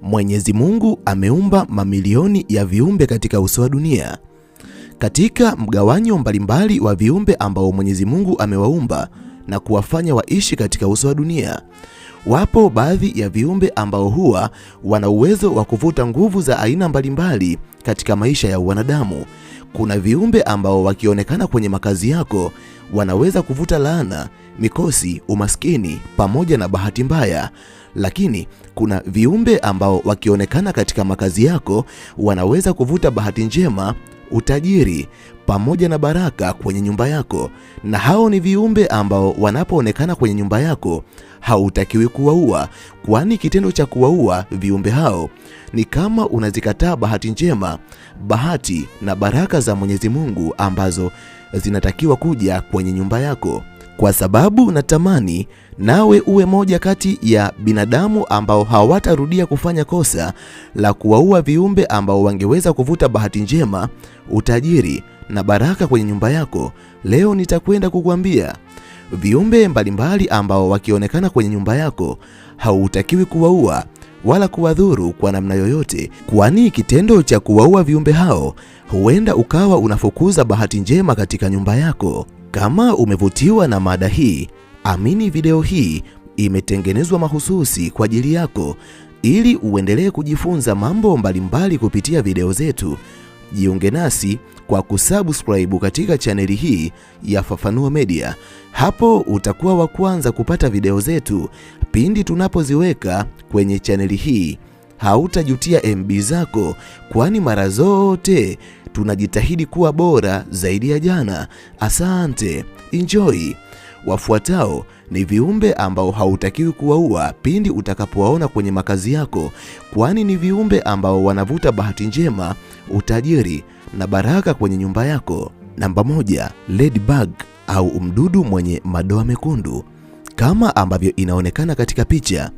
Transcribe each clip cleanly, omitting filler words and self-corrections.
Mwenyezi Mungu ameumba mamilioni ya viumbe katika uso wa dunia. Katika mgawanyo mbalimbali wa viumbe ambao Mwenyezi Mungu amewaumba na kuwafanya waishi katika uso wa dunia, wapo baadhi ya viumbe ambao huwa wana uwezo wa kuvuta nguvu za aina mbalimbali katika maisha ya wanadamu. Kuna viumbe ambao wakionekana kwenye makazi yako wanaweza kuvuta laana, mikosi, umaskini pamoja na bahati mbaya. Lakini kuna viumbe ambao wakionekana katika makazi yako wanaweza kuvuta bahati njema, utajiri pamoja na baraka kwenye nyumba yako. Na hao ni viumbe ambao wanapoonekana kwenye nyumba yako hautakiwi kuwaua, kwani kitendo cha kuwaua viumbe hao ni kama unazikataa bahati njema, bahati na baraka za Mwenyezi Mungu ambazo zinatakiwa kuja kwenye nyumba yako. Kwa sababu natamani nawe uwe moja kati ya binadamu ambao hawatarudia kufanya kosa la kuwaua viumbe ambao wangeweza kuvuta bahati njema, utajiri na baraka kwenye nyumba yako. Leo nitakwenda kukuambia viumbe mbalimbali ambao wakionekana kwenye nyumba yako hautakiwi kuwaua wala kuwadhuru kwa namna yoyote, kwani kitendo cha kuwaua viumbe hao huenda ukawa unafukuza bahati njema katika nyumba yako. Kama umevutiwa na mada hii, amini video hii imetengenezwa mahususi kwa ajili yako ili uendelee kujifunza mambo mbalimbali kupitia video zetu. Jiunge nasi kwa kusubscribe katika chaneli hii ya Fafanua Media. Hapo utakuwa wa kwanza kupata video zetu pindi tunapoziweka kwenye chaneli hii. Hautajutia MB zako, kwani mara zote tunajitahidi kuwa bora zaidi ya jana. Asante, enjoy. Wafuatao ni viumbe ambao hautakiwi kuwaua pindi utakapowaona kwenye makazi yako, kwani ni viumbe ambao wanavuta bahati njema, utajiri na baraka kwenye nyumba yako. Namba 1, ladybug au mdudu mwenye madoa mekundu. Kama ambavyo inaonekana katika picha,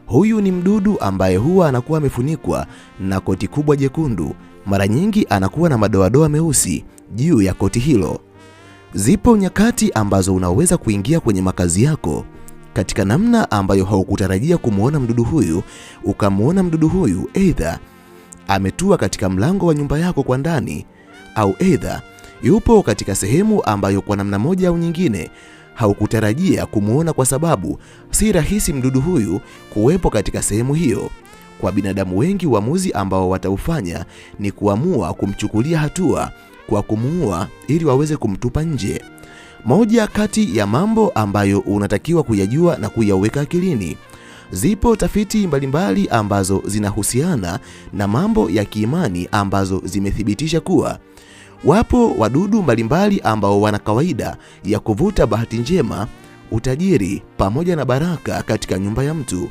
huyu ni mdudu ambaye huwa anakuwa amefunikwa na koti kubwa jekundu. Mara nyingi anakuwa na madoadoa meusi juu ya koti hilo. Zipo nyakati ambazo unaweza kuingia kwenye makazi yako katika namna ambayo haukutarajia kumuona mdudu huyu, ukamuona mdudu huyu either ametua katika mlango wa nyumba yako kwa ndani, au either yupo katika sehemu ambayo kwa namna moja au nyingine haukutarajia kumuona, kwa sababu si rahisi mdudu huyu kuwepo katika sehemu hiyo. Kwa binadamu wengi, uamuzi ambao wataufanya ni kuamua kumchukulia hatua kwa kumuua ili waweze kumtupa nje. Moja kati ya mambo ambayo unatakiwa kuyajua na kuyaweka akilini, zipo tafiti mbalimbali ambazo zinahusiana na mambo ya kiimani ambazo zimethibitisha kuwa wapo wadudu mbalimbali ambao wana kawaida ya kuvuta bahati njema, utajiri pamoja na baraka katika nyumba ya mtu.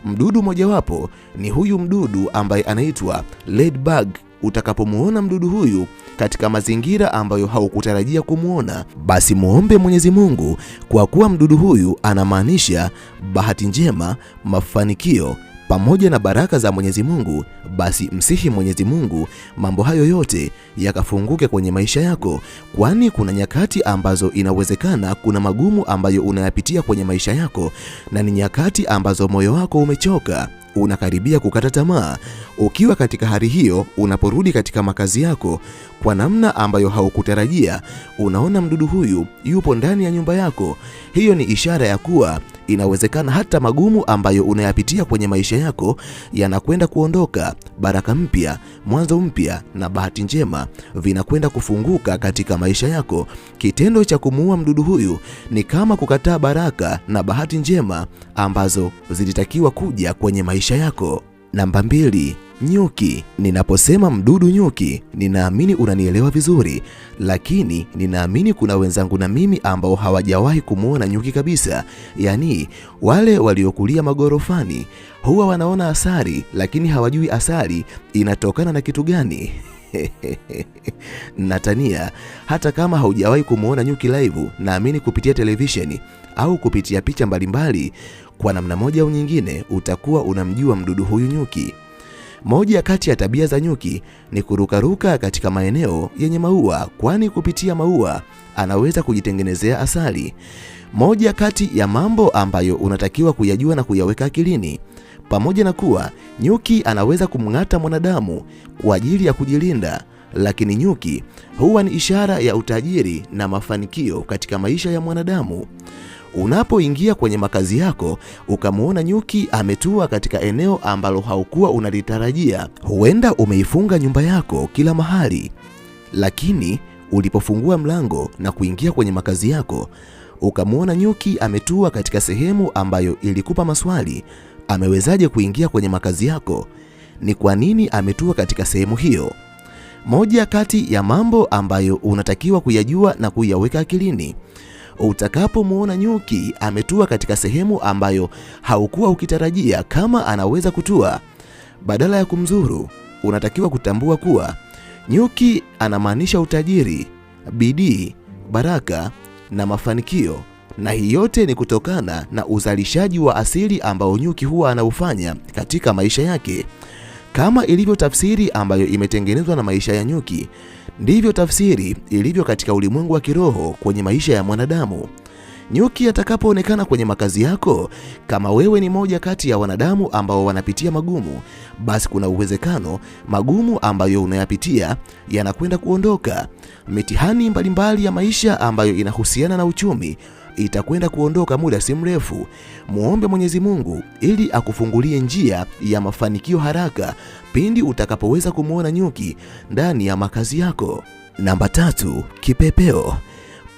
Mdudu mojawapo ni huyu mdudu ambaye anaitwa ladybug. Utakapomuona mdudu huyu katika mazingira ambayo haukutarajia kumuona, basi muombe Mwenyezi Mungu, kwa kuwa mdudu huyu anamaanisha bahati njema, mafanikio pamoja na baraka za Mwenyezi Mungu. Basi msihi Mwenyezi Mungu mambo hayo yote yakafunguke kwenye maisha yako, kwani kuna nyakati ambazo inawezekana kuna magumu ambayo unayapitia kwenye maisha yako, na ni nyakati ambazo moyo wako umechoka, unakaribia kukata tamaa. Ukiwa katika hali hiyo, unaporudi katika makazi yako kwa namna ambayo haukutarajia, unaona mdudu huyu yupo ndani ya nyumba yako, hiyo ni ishara ya kuwa inawezekana hata magumu ambayo unayapitia kwenye maisha yako yanakwenda kuondoka. Baraka mpya, mwanzo mpya na bahati njema vinakwenda kufunguka katika maisha yako. Kitendo cha kumuua mdudu huyu ni kama kukataa baraka na bahati njema ambazo zilitakiwa kuja kwenye maisha yako. Namba 2, nyuki. Ninaposema mdudu nyuki, ninaamini unanielewa vizuri, lakini ninaamini kuna wenzangu na mimi ambao hawajawahi kumuona nyuki kabisa. Yaani wale waliokulia magorofani huwa wanaona asali, lakini hawajui asali inatokana na kitu gani. Natania, hata kama haujawahi kumuona nyuki live, naamini kupitia televisheni au kupitia picha mbalimbali, kwa namna moja au nyingine utakuwa unamjua mdudu huyu nyuki. Moja kati ya tabia za nyuki ni kurukaruka katika maeneo yenye maua, kwani kupitia maua anaweza kujitengenezea asali. Moja kati ya mambo ambayo unatakiwa kuyajua na kuyaweka akilini, pamoja na kuwa nyuki anaweza kumng'ata mwanadamu kwa ajili ya kujilinda, lakini nyuki huwa ni ishara ya utajiri na mafanikio katika maisha ya mwanadamu. Unapoingia kwenye makazi yako ukamuona nyuki ametua katika eneo ambalo haukuwa unalitarajia, huenda umeifunga nyumba yako kila mahali, lakini ulipofungua mlango na kuingia kwenye makazi yako ukamuona nyuki ametua katika sehemu ambayo ilikupa maswali: amewezaje kuingia kwenye makazi yako? Ni kwa nini ametua katika sehemu hiyo? Moja kati ya mambo ambayo unatakiwa kuyajua na kuyaweka akilini, utakapomuona nyuki ametua katika sehemu ambayo haukuwa ukitarajia kama anaweza kutua, badala ya kumzuru, unatakiwa kutambua kuwa nyuki anamaanisha utajiri, bidii, baraka na mafanikio, na hii yote ni kutokana na uzalishaji wa asili ambao nyuki huwa anaufanya katika maisha yake. Kama ilivyo tafsiri ambayo imetengenezwa na maisha ya nyuki, ndivyo tafsiri ilivyo katika ulimwengu wa kiroho kwenye maisha ya mwanadamu. Nyuki atakapoonekana kwenye makazi yako, kama wewe ni moja kati ya wanadamu ambao wanapitia magumu, basi kuna uwezekano magumu ambayo unayapitia yanakwenda kuondoka. Mitihani mbalimbali ya maisha ambayo inahusiana na uchumi itakwenda kuondoka muda si mrefu. Muombe Mwenyezi Mungu ili akufungulie njia ya mafanikio haraka pindi utakapoweza kumuona nyuki ndani ya makazi yako. Namba 3, kipepeo.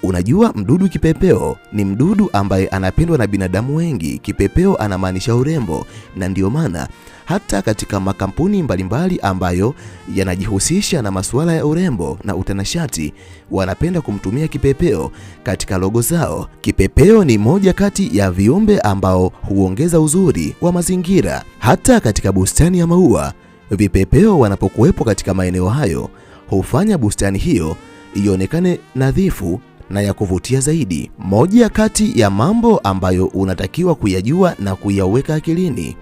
Unajua mdudu kipepeo ni mdudu ambaye anapendwa na binadamu wengi. Kipepeo anamaanisha urembo, na ndio maana hata katika makampuni mbalimbali ambayo yanajihusisha na masuala ya urembo na utanashati wanapenda kumtumia kipepeo katika logo zao. Kipepeo ni moja kati ya viumbe ambao huongeza uzuri wa mazingira. Hata katika bustani ya maua, vipepeo wanapokuwepo katika maeneo hayo hufanya bustani hiyo ionekane nadhifu na ya kuvutia zaidi. Moja kati ya mambo ambayo unatakiwa kuyajua na kuyaweka akilini,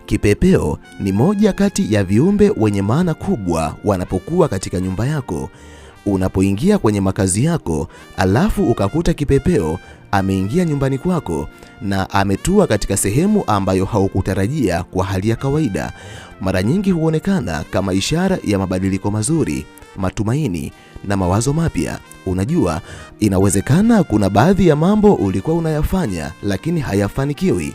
kipepeo ni moja kati ya viumbe wenye maana kubwa wanapokuwa katika nyumba yako. Unapoingia kwenye makazi yako alafu ukakuta kipepeo ameingia nyumbani kwako na ametua katika sehemu ambayo haukutarajia kwa hali ya kawaida, mara nyingi huonekana kama ishara ya mabadiliko mazuri, matumaini na mawazo mapya. Unajua, inawezekana kuna baadhi ya mambo ulikuwa unayafanya lakini hayafanikiwi,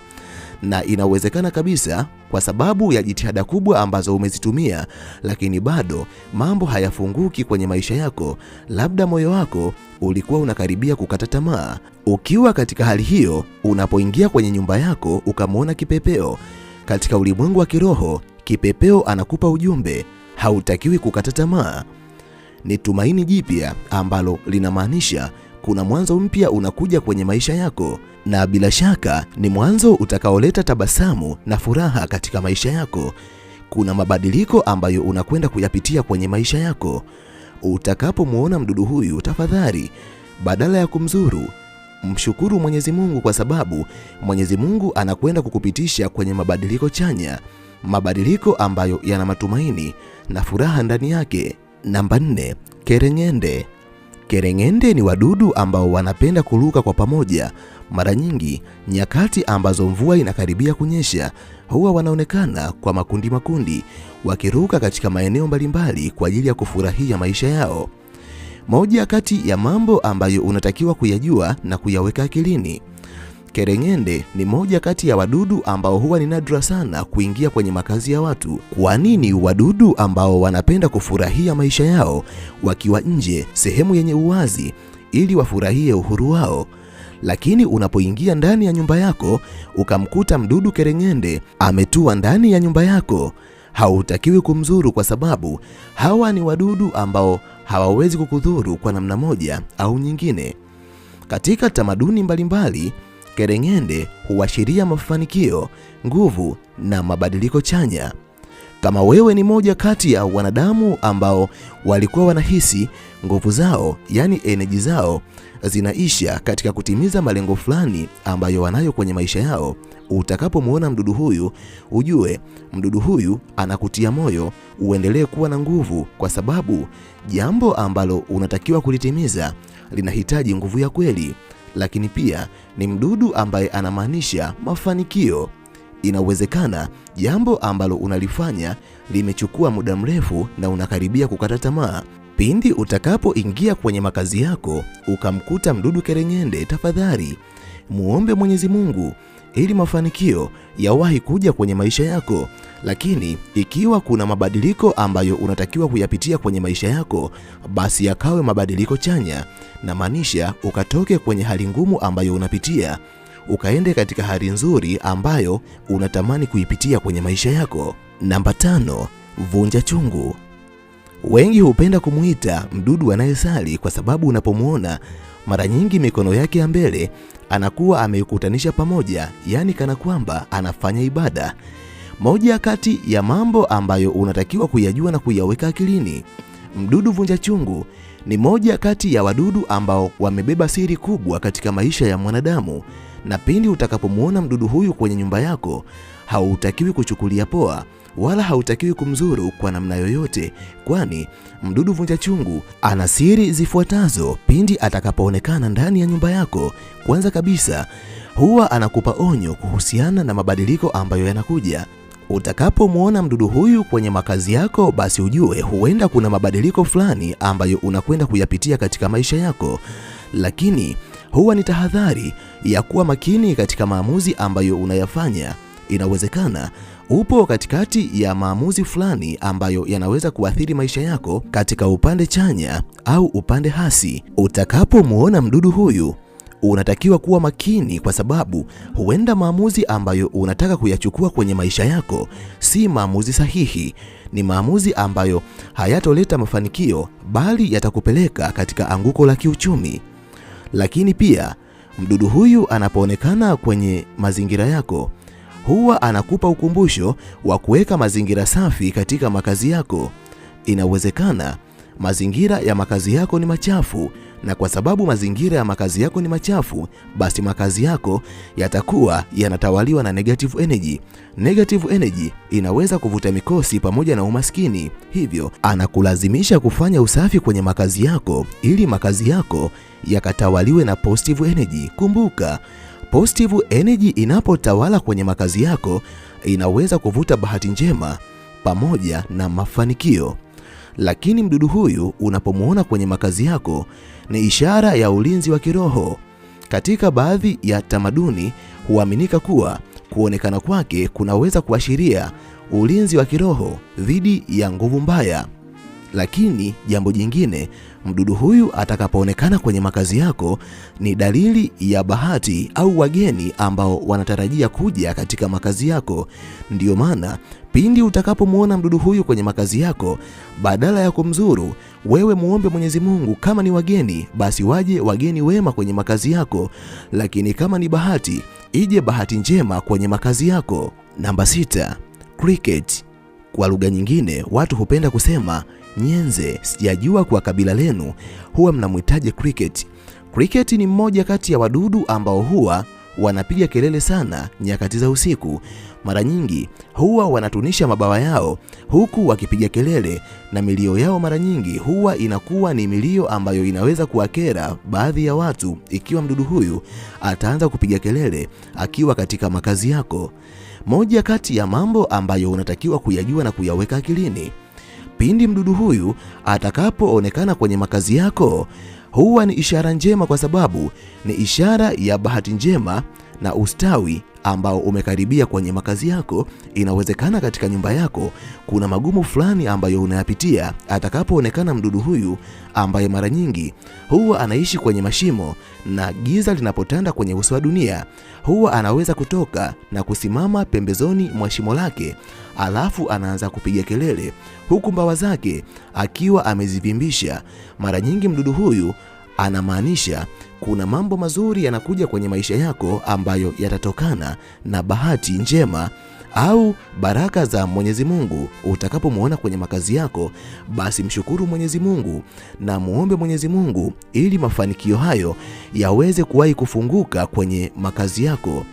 na inawezekana kabisa kwa sababu ya jitihada kubwa ambazo umezitumia, lakini bado mambo hayafunguki kwenye maisha yako. Labda moyo wako ulikuwa unakaribia kukata tamaa. Ukiwa katika hali hiyo, unapoingia kwenye nyumba yako ukamwona kipepeo, katika ulimwengu wa kiroho, kipepeo anakupa ujumbe: hautakiwi kukata tamaa. Ni tumaini jipya ambalo linamaanisha kuna mwanzo mpya unakuja kwenye maisha yako, na bila shaka ni mwanzo utakaoleta tabasamu na furaha katika maisha yako. Kuna mabadiliko ambayo unakwenda kuyapitia kwenye maisha yako. Utakapomuona mdudu huyu, tafadhali badala ya kumzuru, mshukuru Mwenyezi Mungu, kwa sababu Mwenyezi Mungu anakwenda kukupitisha kwenye mabadiliko chanya, mabadiliko ambayo yana matumaini na furaha ndani yake. Namba 4, kereng'ende. Kereng'ende ni wadudu ambao wanapenda kuruka kwa pamoja. Mara nyingi nyakati ambazo mvua inakaribia kunyesha, huwa wanaonekana kwa makundi wakiruka katika maeneo mbalimbali kwa ajili ya kufurahia maisha yao. Moja kati ya mambo ambayo unatakiwa kuyajua na kuyaweka akilini, kereng'ende ni moja kati ya wadudu ambao huwa ni nadra sana kuingia kwenye makazi ya watu. Kwa nini? Wadudu ambao wanapenda kufurahia maisha yao wakiwa nje, sehemu yenye uwazi, ili wafurahie uhuru wao. Lakini unapoingia ndani ya nyumba yako ukamkuta mdudu kereng'ende ametua ndani ya nyumba yako, hautakiwi kumzuru, kwa sababu hawa ni wadudu ambao hawawezi kukudhuru kwa namna moja au nyingine. Katika tamaduni mbalimbali, kereng'ende huashiria mafanikio, nguvu na mabadiliko chanya. Kama wewe ni moja kati ya wanadamu ambao walikuwa wanahisi nguvu zao, yani energy zao zinaisha katika kutimiza malengo fulani ambayo wanayo kwenye maisha yao, Utakapomwona mdudu huyu, ujue mdudu huyu anakutia moyo uendelee kuwa na nguvu, kwa sababu jambo ambalo unatakiwa kulitimiza linahitaji nguvu ya kweli. Lakini pia ni mdudu ambaye anamaanisha mafanikio. Inawezekana jambo ambalo unalifanya limechukua muda mrefu na unakaribia kukata tamaa. Pindi utakapoingia kwenye makazi yako ukamkuta mdudu kereng'ende, tafadhali muombe Mwenyezi Mungu ili mafanikio yawahi kuja kwenye maisha yako. Lakini ikiwa kuna mabadiliko ambayo unatakiwa kuyapitia kwenye maisha yako, basi yakawe mabadiliko chanya, na maanisha ukatoke kwenye hali ngumu ambayo unapitia ukaende katika hali nzuri ambayo unatamani kuipitia kwenye maisha yako. Namba 5, vunja chungu. Wengi hupenda kumuita mdudu anayesali kwa sababu unapomuona mara nyingi mikono yake ya mbele anakuwa ameikutanisha pamoja, yani kana kwamba anafanya ibada. Moja kati ya mambo ambayo unatakiwa kuyajua na kuyaweka akilini, mdudu vunja chungu ni moja kati ya wadudu ambao wamebeba siri kubwa katika maisha ya mwanadamu, na pindi utakapomuona mdudu huyu kwenye nyumba yako, hautakiwi kuchukulia poa wala hautakiwi kumzuru kwa namna yoyote, kwani mdudu vunja chungu ana siri zifuatazo pindi atakapoonekana ndani ya nyumba yako. Kwanza kabisa, huwa anakupa onyo kuhusiana na mabadiliko ambayo yanakuja. Utakapomuona mdudu huyu kwenye makazi yako, basi ujue huenda kuna mabadiliko fulani ambayo unakwenda kuyapitia katika maisha yako, lakini huwa ni tahadhari ya kuwa makini katika maamuzi ambayo unayafanya. Inawezekana upo katikati ya maamuzi fulani ambayo yanaweza kuathiri maisha yako katika upande chanya au upande hasi. Utakapomuona mdudu huyu, unatakiwa kuwa makini, kwa sababu huenda maamuzi ambayo unataka kuyachukua kwenye maisha yako si maamuzi sahihi. Ni maamuzi ambayo hayatoleta mafanikio, bali yatakupeleka katika anguko la kiuchumi. Lakini pia mdudu huyu anapoonekana kwenye mazingira yako, huwa anakupa ukumbusho wa kuweka mazingira safi katika makazi yako. Inawezekana mazingira ya makazi yako ni machafu, na kwa sababu mazingira ya makazi yako ni machafu, basi makazi yako yatakuwa yanatawaliwa na negative energy. Negative energy inaweza kuvuta mikosi pamoja na umaskini, hivyo anakulazimisha kufanya usafi kwenye makazi yako ili makazi yako yakatawaliwe na positive energy. Kumbuka, positive energy inapotawala kwenye makazi yako inaweza kuvuta bahati njema pamoja na mafanikio. Lakini mdudu huyu unapomuona kwenye makazi yako ni ishara ya ulinzi wa kiroho. Katika baadhi ya tamaduni huaminika kuwa kuonekana kwake kunaweza kuashiria ulinzi wa kiroho dhidi ya nguvu mbaya. Lakini jambo jingine, mdudu huyu atakapoonekana kwenye makazi yako ni dalili ya bahati au wageni ambao wanatarajia kuja katika makazi yako. Ndiyo maana pindi utakapomuona mdudu huyu kwenye makazi yako, badala ya kumzuru, wewe muombe Mwenyezi Mungu kama ni wageni, basi waje wageni wema kwenye makazi yako, lakini kama ni bahati, ije bahati njema kwenye makazi yako. Namba 6, cricket. Kwa lugha nyingine watu hupenda kusema nyenze. Sijajua kwa kabila lenu huwa mnamhitaji cricket. Cricket ni mmoja kati ya wadudu ambao huwa wanapiga kelele sana nyakati za usiku. Mara nyingi huwa wanatunisha mabawa yao huku wakipiga kelele, na milio yao mara nyingi huwa inakuwa ni milio ambayo inaweza kuwakera baadhi ya watu ikiwa mdudu huyu ataanza kupiga kelele akiwa katika makazi yako. Moja kati ya mambo ambayo unatakiwa kuyajua na kuyaweka akilini, pindi mdudu huyu atakapoonekana kwenye makazi yako, huwa ni ishara njema, kwa sababu ni ishara ya bahati njema na ustawi ambao umekaribia kwenye makazi yako. Inawezekana katika nyumba yako kuna magumu fulani ambayo unayapitia. Atakapoonekana mdudu huyu ambaye mara nyingi huwa anaishi kwenye mashimo, na giza linapotanda kwenye uso wa dunia, huwa anaweza kutoka na kusimama pembezoni mwa shimo lake, alafu anaanza kupiga kelele huku mbawa zake akiwa amezivimbisha. Mara nyingi mdudu huyu anamaanisha kuna mambo mazuri yanakuja kwenye maisha yako ambayo yatatokana na bahati njema au baraka za Mwenyezi Mungu. Utakapomuona kwenye makazi yako, basi mshukuru Mwenyezi Mungu na muombe Mwenyezi Mungu ili mafanikio hayo yaweze kuwahi kufunguka kwenye makazi yako.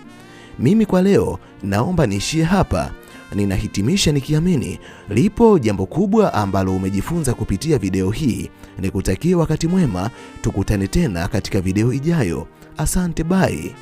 Mimi kwa leo naomba niishie hapa. Ninahitimisha nikiamini lipo jambo kubwa ambalo umejifunza kupitia video hii. Nikutakie wakati mwema, tukutane tena katika video ijayo. Asante, bye.